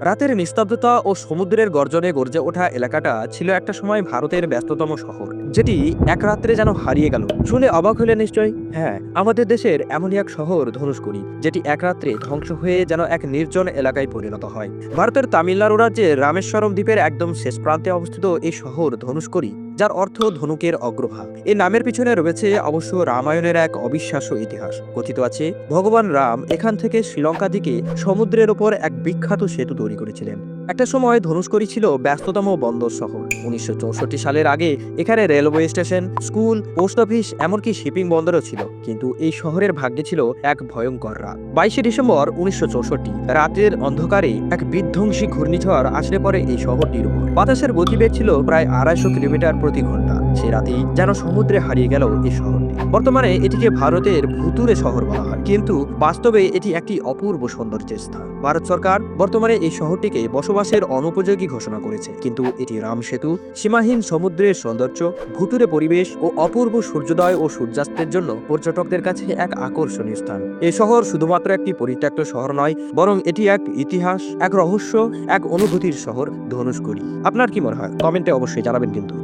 রাতের নিস্তব্ধতা ও সমুদ্রের গর্জনে গর্জে ওঠা এলাকাটা ছিল একটা সময় ভারতের ব্যস্ততম শহর, যেটি এক রাত্রে যেন হারিয়ে গেল। শুনে অবাক হলে নিশ্চয়? হ্যাঁ, আমাদের দেশের এমনই এক শহর ধনুষকোটি, যেটি এক রাত্রে ধ্বংস হয়ে যেন এক নির্জন এলাকায় পরিণত হয়। ভারতের তামিলনাড়ু রাজ্যের রামেশ্বরম দ্বীপের একদম শেষ প্রান্তে অবস্থিত এই শহর ধনুষকোটি, যার অর্থ ধনুকের অগ্রভাগ। এই নামের পিছনে রয়েছে অবশ্য রামায়ণের এক অবিশ্বাস্য ইতিহাস। কথিত আছে, ভগবান রাম এখান থেকে শ্রীলঙ্কা দিকে সমুদ্রের ওপর এক বিখ্যাত সেতু তৈরি করেছিলেন। একটা সময় ধনুষকোটি ছিল ব্যস্ততম বন্দর শহর। 1964 সালের আগে এখানে railway station, school, post office, এমনকি শিপিং বন্দরও ছিল। কিন্তু এই শহরের ভাগ্যে ছিল এক ভয়ঙ্কর রাত। 22 ডিসেম্বর 1964 রাতের অন্ধকারে এক বিধ্বংসী ঘূর্ণিঝড় আছড়ে পড়ে এই শহরটির উপর। বাতাসের গতিবেগ ছিল প্রায় 250 কিলোমিটার প্রতি ঘন্টা। সে রাতেই যেন সমুদ্রে হারিয়ে গেল এই শহরটি। বর্তমানে এটিকে ভারতের ভুতুরে শহর বলা হয়, কিন্তু বাস্তবে এটি একটি অপূর্ব সৌন্দর্যের স্থান। ভারত সরকার বর্তমানে এই শহরটিকে বসবাসের অনুপযোগী ঘোষণা করেছে, কিন্তু এটি রাম সেতু, সীমাহীন সমুদ্রের সৌন্দর্য, ভুতুরে পরিবেশ ও অপূর্ব সূর্যোদয় ও সূর্যাস্তের জন্য পর্যটকদের কাছে এক আকর্ষণীয় স্থান। এই শহর শুধুমাত্র একটি পরিত্যক্ত শহর নয়, বরং এটি এক ইতিহাস, এক রহস্য, এক অনুভূতির শহর ধনুষকোটি। আপনার কি মনে হয়? কমেন্টে অবশ্যই জানাবেন কিন্তু।